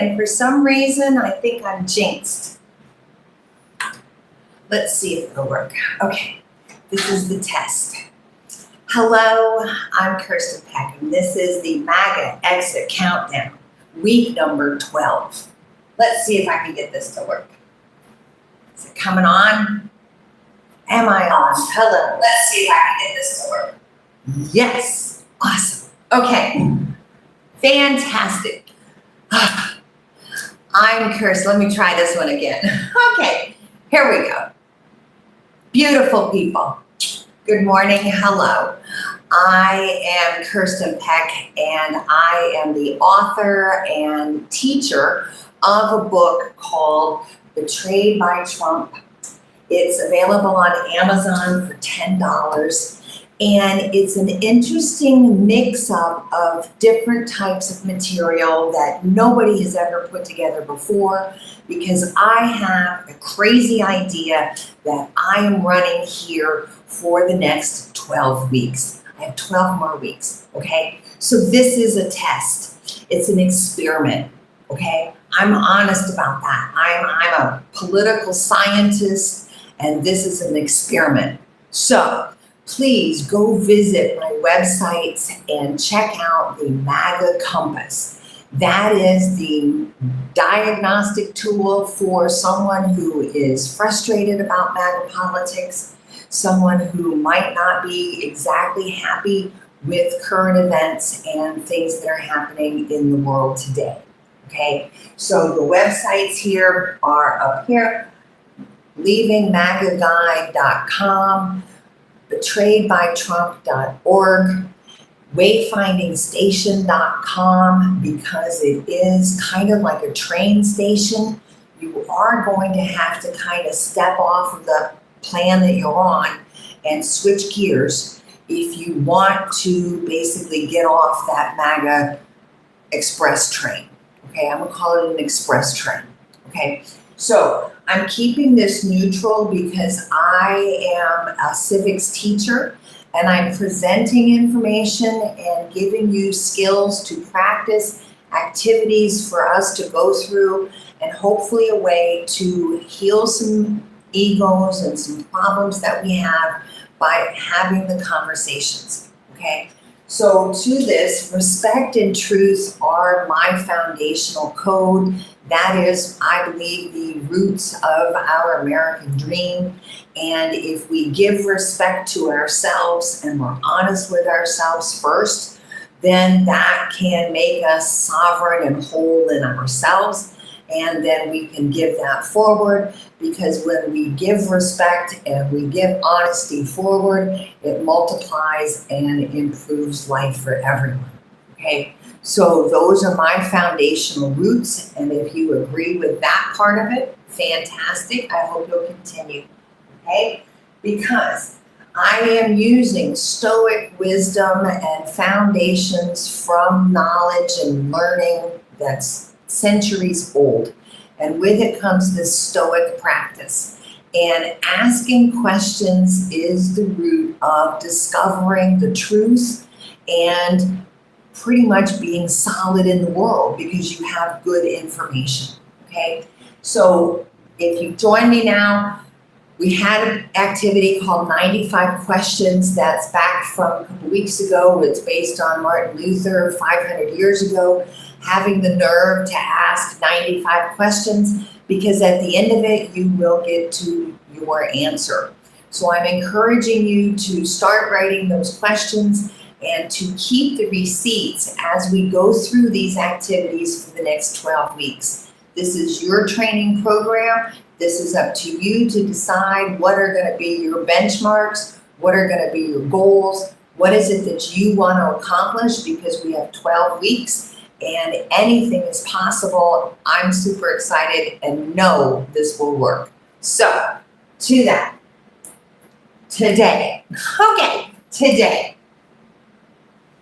And for some reason, I think I'm jinxed. Let's see if it'll work. Okay, this is the test. Hello, I'm Kirsten Peck, and this is the MAGA Exit Countdown, week number 12. Let's see if I can get this to work. Is it coming on? Am I on? Hello, let's see if I can get this to work. Yes, awesome. Okay, fantastic. I'm Kirsten. Let me try this one again. Okay, here we go. Beautiful people. Good morning. Hello. I am Kirsten Peck, and I am the author and teacher of a book called Betrayed by Trump. It's available on Amazon for $10. And it's an interesting mix-up of different types of material that nobody has ever put together before, because I have a crazy idea that I am running here for the next 12 weeks. I have 12 more weeks, okay? So this is a test. It's an experiment, okay? I'm honest about that. I'm a political scientist, and this is an experiment. So please go visit my websites and check out the MAGA Compass. That is the diagnostic tool for someone who is frustrated about MAGA politics, someone who might not be exactly happy with current events and things that are happening in the world today. Okay, so the websites here are up here: leavingmagaguide.com, betrayedbytrump.org, wayfindingstation.com, because it is kind of like a train station. You are going to have to kind of step off of the plan that you're on and switch gears if you want to basically get off that MAGA express train. Okay, I'm gonna call it an express train. Okay, so I'm keeping this neutral because I am a civics teacher, and I'm presenting information and giving you skills to practice, activities for us to go through, and hopefully a way to heal some egos and some problems that we have by having the conversations, okay? So to this, respect and truth are my foundational code. That is, I believe, the roots of our American dream. And if we give respect to ourselves and we're honest with ourselves first, then that can make us sovereign and whole in ourselves. And then we can give that forward, because when we give respect and we give honesty forward, it multiplies and improves life for everyone, okay? So those are my foundational roots, and if you agree with that part of it, fantastic. I hope you'll continue, okay? Because I am using Stoic wisdom and foundations from knowledge and learning that's centuries old. And with it comes this Stoic practice. And asking questions is the root of discovering the truth and pretty much being solid in the world, because you have good information, okay? So if you join me now, we had an activity called 95 Questions that's back from a couple weeks ago. It's based on Martin Luther 500 years ago, having the nerve to ask 95 questions, because at the end of it, you will get to your answer. So I'm encouraging you to start writing those questions and to keep the receipts as we go through these activities for the next 12 weeks. This is your training program. This is up to you to decide what are going to be your benchmarks, what are going to be your goals, what is it that you want to accomplish, because we have 12 weeks and anything is possible. I'm super excited and know this will work. So, to that, today,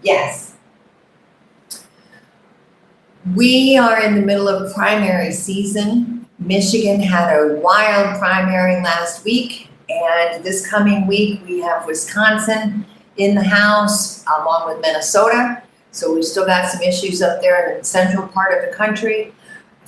yes, we are in the middle of primary season. Michigan had a wild primary last week, and this coming week we have Wisconsin in the House along with Minnesota. So we've still got some issues up there in the central part of the country.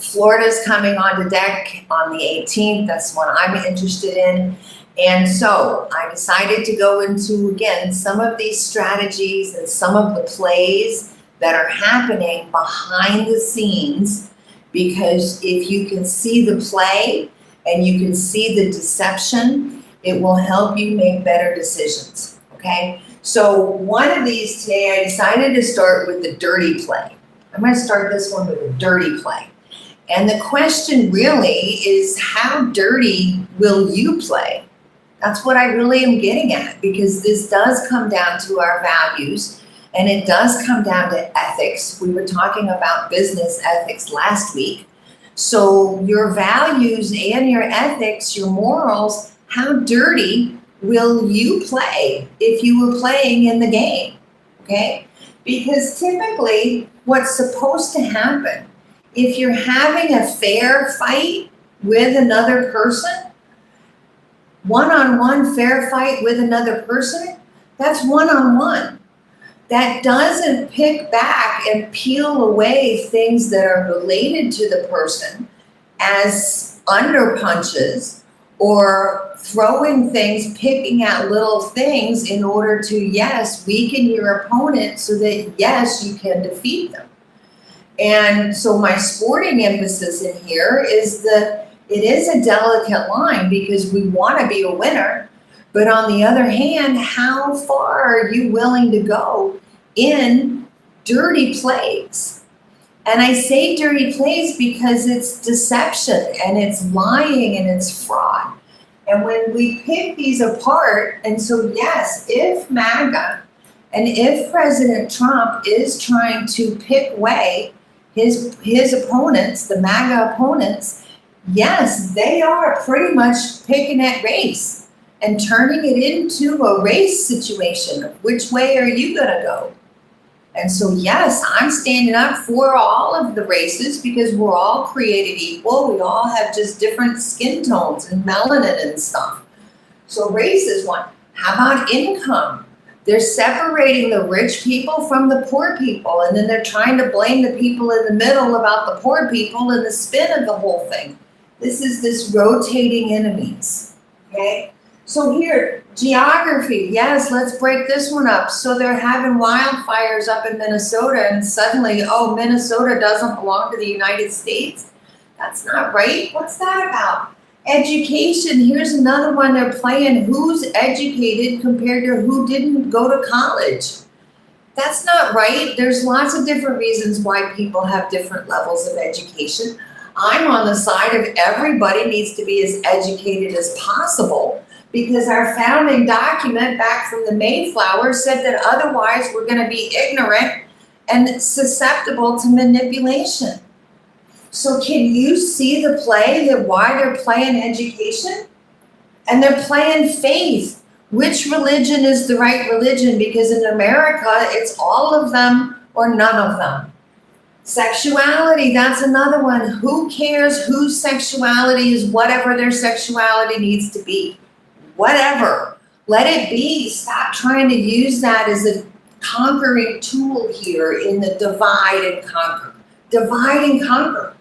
Florida's coming on the deck on the 18th. That's what I'm interested in. And so I decided to go into, again, some of these strategies and some of the plays that are happening behind the scenes, because if you can see the play and you can see the deception, it will help you make better decisions, okay? So one of these today, I decided to start with the dirty play. I'm going to start this one with a dirty play. And the question really is, how dirty will you play? That's what I really am getting at, because this does come down to our values, and it does come down to ethics. We were talking about business ethics last week. So your values and your ethics, your morals, how dirty will you play if you were playing in the game, okay? Because typically what's supposed to happen, if you're having a fair fight with another person, one-on-one fair fight with another person, that's one-on-one. That doesn't pick back and peel away things that are related to the person as under punches or throwing things, picking out little things in order to, yes, weaken your opponent so that, yes, you can defeat them. And so my sporting emphasis in here is it is a delicate line, because we want to be a winner, but on the other hand, how far are you willing to go in dirty plays? And I say dirty plays because it's deception and it's lying and it's fraud. And when we pick these apart, and so yes, if MAGA and if President Trump is trying to pick away his opponents, the MAGA opponents, yes, they are pretty much picking at race and turning it into a race situation. Which way are you going to go? And so, yes, I'm standing up for all of the races, because we're all created equal. We all have just different skin tones and melanin and stuff. So race is one. How about income? They're separating the rich people from the poor people, and then they're trying to blame the people in the middle about the poor people and the spin of the whole thing. This is this rotating enemies, okay? So here, geography, yes, let's break this one up. So they're having wildfires up in Minnesota, and suddenly, oh, Minnesota doesn't belong to the United States? That's not right. What's that about? Education, here's another one they're playing. Who's educated compared to who didn't go to college? That's not right. There's lots of different reasons why people have different levels of education. I'm on the side of everybody needs to be as educated as possible, because our founding document back from the Mayflower said that otherwise we're going to be ignorant and susceptible to manipulation. So can you see the play, that why they're playing education? And they're playing faith. Which religion is the right religion? Because in America, it's all of them or none of them. Sexuality, that's another one. Who cares whose sexuality is? Whatever their sexuality needs to be. Whatever. Let it be. Stop trying to use that as a conquering tool here in the divide and conquer. Divide and conquer.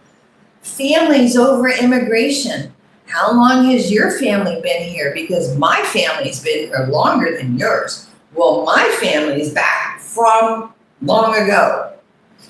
Families over immigration. How long has your family been here? Because my family's been here longer than yours. Well, my family's back from long ago.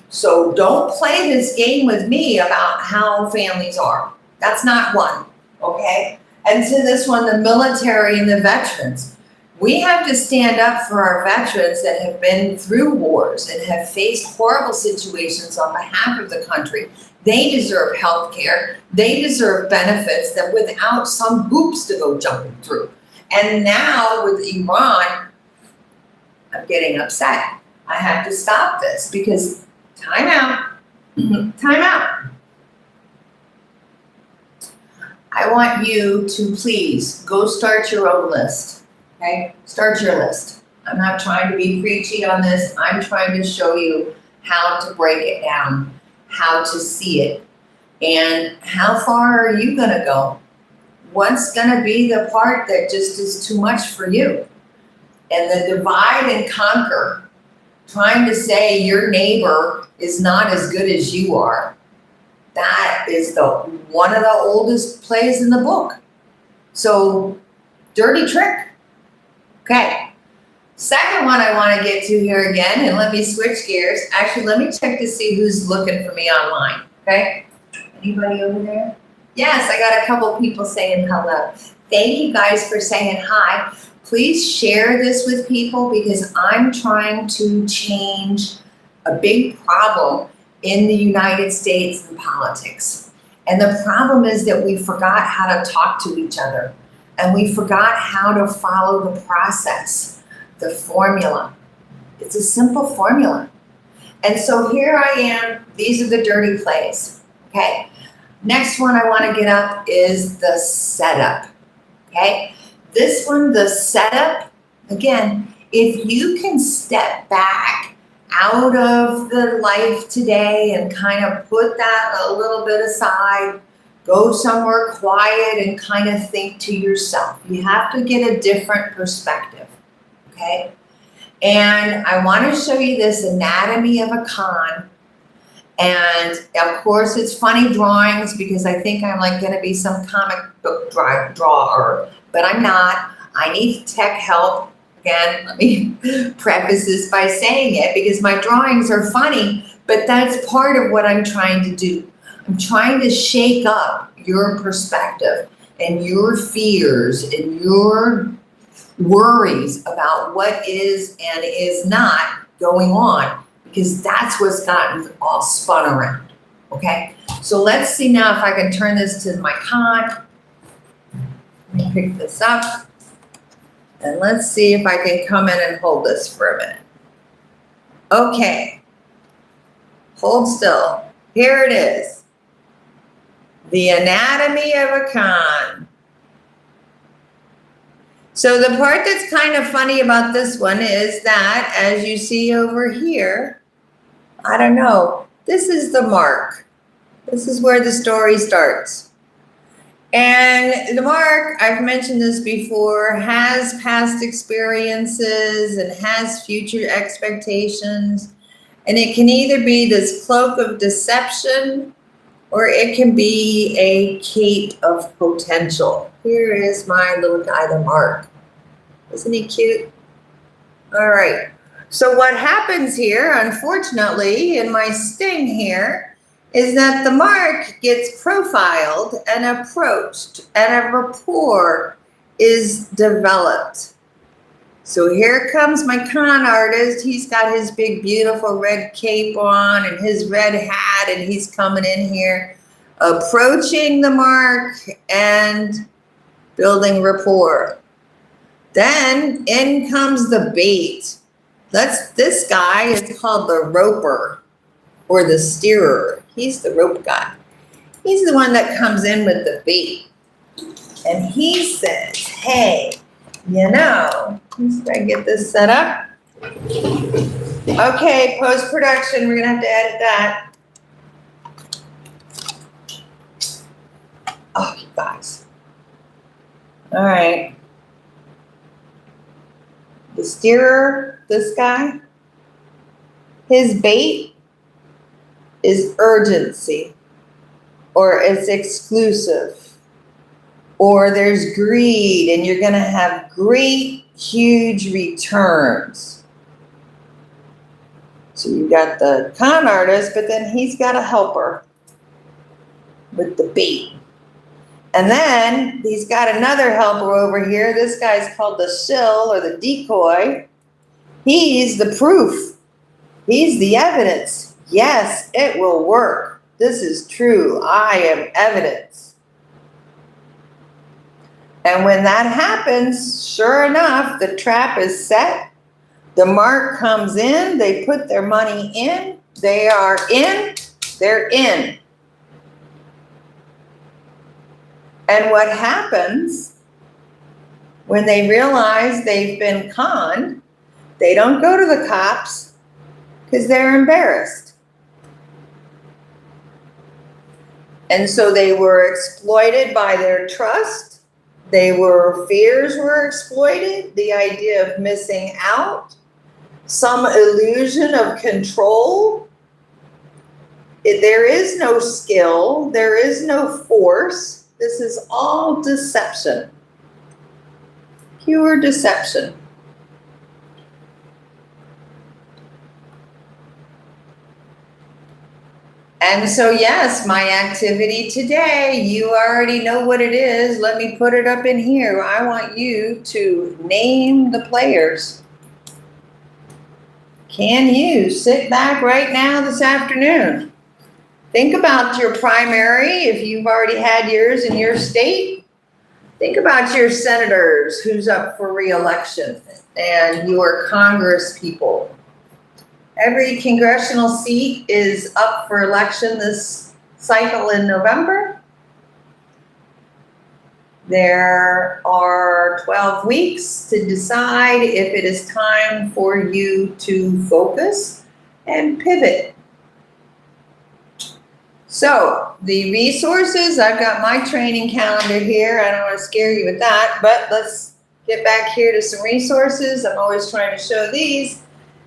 So don't play this game with me about how families are. That's not one, okay? And to this one, the military and the veterans. We have to stand up for our veterans that have been through wars and have faced horrible situations on behalf of the country. They deserve health care. They deserve benefits that without some hoops to go jumping through. And now with Iran, I'm getting upset. I have to stop this because time out. Time out. I want you to please go start your own list. Okay? Start your list. I'm not trying to be preachy on this. I'm trying to show you how to break it down, how to see it, and how far are you going to go? What's going to be the part that just is too much for you? And the divide and conquer, trying to say your neighbor is not as good as you are, That is one of the oldest plays in the book. So, dirty trick. Okay. Second one I want to get to here again, and let me switch gears. Actually, let me check to see who's looking for me online. Okay. Anybody over there? Yes, I got a couple people saying hello. Thank you guys for saying hi. Please share this with people because I'm trying to change a big problem in the United States in politics. And the problem is that we forgot how to talk to each other, and we forgot how to follow the process, the formula. It's a simple formula. And so here I am. These are the dirty plays. Okay. Next one I want to get up is the setup. Okay. This one, the setup, again, if you can step back out of the life today and kind of put that a little bit aside, go somewhere quiet and kind of think to yourself. You have to get a different perspective, okay? And I want to show you this anatomy of a con. And of course, it's funny drawings because I think I'm like going to be some comic book drawer, but I'm not. I need tech help. Again, let me preface this by saying it because my drawings are funny, but that's part of what I'm trying to do. I'm trying to shake up your perspective and your fears and your worries about what is and is not going on, because that's what's gotten all spun around, okay? So let's see now if I can turn this to my con. Let me pick this up. And let's see if I can come in and hold this for a minute. Okay. Hold still. Here it is. The anatomy of a con. So the part that's kind of funny about this one is that, as you see over here, I don't know, this is the mark. This is where the story starts. And the mark, I've mentioned this before, has past experiences and has future expectations. And it can either be this cloak of deception or it can be a cape of potential. Here is my little guy, the mark. Isn't he cute? All right. So what happens here, unfortunately, in my sting here, is that the mark gets profiled and approached and a rapport is developed. So here comes my con artist. He's got his big, beautiful red cape on and his red hat, and he's coming in here, approaching the mark and building rapport. Then in comes the bait. This guy is called the roper or the steerer. He's the rope guy. He's the one that comes in with the bait. And he says, hey, you know, let's try to get this set up. Okay, post-production, we're gonna have to edit that. Oh, you guys. All right. The steerer, this guy, his bait is urgency, or it's exclusive, or there's greed and you're gonna have great, huge returns. So you got the con artist, but then he's got a helper with the bait. And then he's got another helper over here. This guy's called the shill or the decoy. He's the proof. He's the evidence. Yes, it will work. This is true. I am evidence. And when that happens, sure enough, the trap is set. The mark comes in. They put their money in. They are in. They're in. And what happens when they realize they've been conned, they don't go to the cops because they're embarrassed. And so they were exploited by their trust. Fears were exploited, the idea of missing out, some illusion of control. There is no skill. There is no force. This is all deception. Pure deception. And so, yes, my activity today, you already know what it is. Let me put it up in here. I want you to name the players. Can you sit back right now this afternoon? Think about your primary, if you've already had yours in your state. Think about your senators who's up for re-election and your Congress people. Every congressional seat is up for election this cycle in November. There are 12 weeks to decide if it is time for you to focus and pivot. So the resources, I've got my training calendar here. I don't want to scare you with that, but let's get back here to some resources. I'm always trying to show these.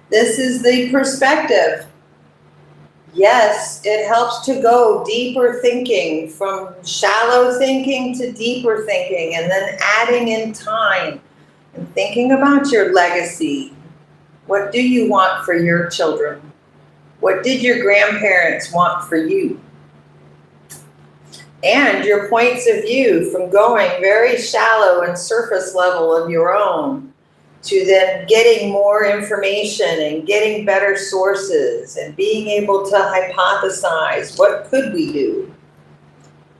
This is the perspective. Yes, it helps to go deeper thinking, from shallow thinking to deeper thinking, and then adding in time and thinking about your legacy. What do you want for your children? What did your grandparents want for you? And your points of view, from going very shallow and surface level of your own to then getting more information and getting better sources and being able to hypothesize, what could we do?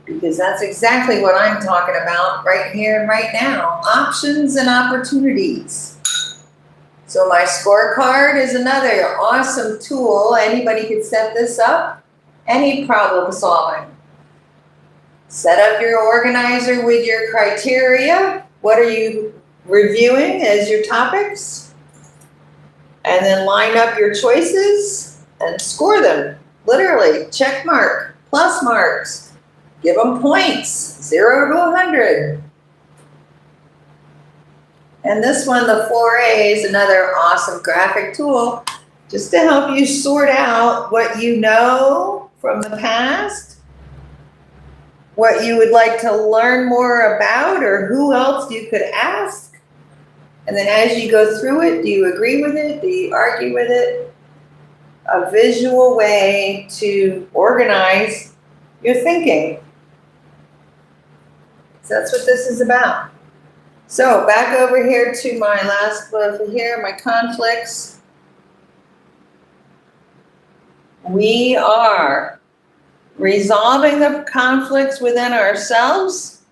Because that's exactly what I'm talking about right here and right now. Options and opportunities. So my scorecard is another awesome tool. Anybody could set this up. Any problem solving. Set up your organizer with your criteria. What are you reviewing as your topics? And then line up your choices and score them. Literally, check mark, plus marks. Give them points, 0 to 100. And this one, the 4A, is another awesome graphic tool just to help you sort out what you know from the past, what you would like to learn more about, or who else you could ask. And then as you go through it, do you agree with it? Do you argue with it? A visual way to organize your thinking. So that's what this is about. So back over here to my last one here, my conflicts. We are resolving the conflicts within ourselves.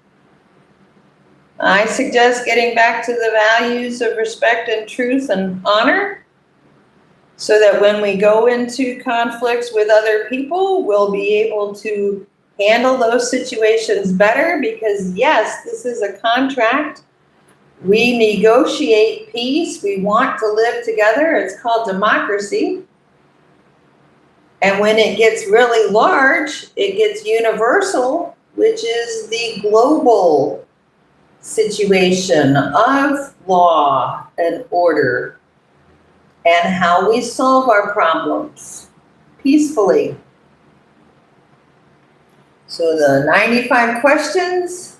I suggest getting back to the values of respect and truth and honor, so that when we go into conflicts with other people, we'll be able to handle those situations better, because yes, this is a contract. We negotiate peace. We want to live together. It's called democracy. And when it gets really large, it gets universal, which is the global situation of law and order and how we solve our problems peacefully. So the 95 questions.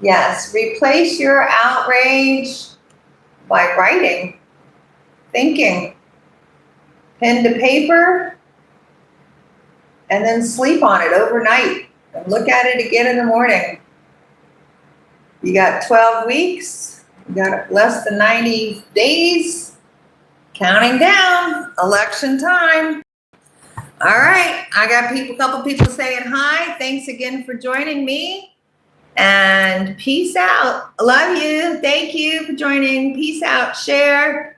Yes, replace your outrage by writing, thinking, pen to paper, and then sleep on it overnight and look at it again in the morning. You got 12 weeks, you got less than 90 days, counting down, election time. All right, I got a couple people saying hi. Thanks again for joining me, and peace out. Love you. Thank you for joining. Peace out. Share.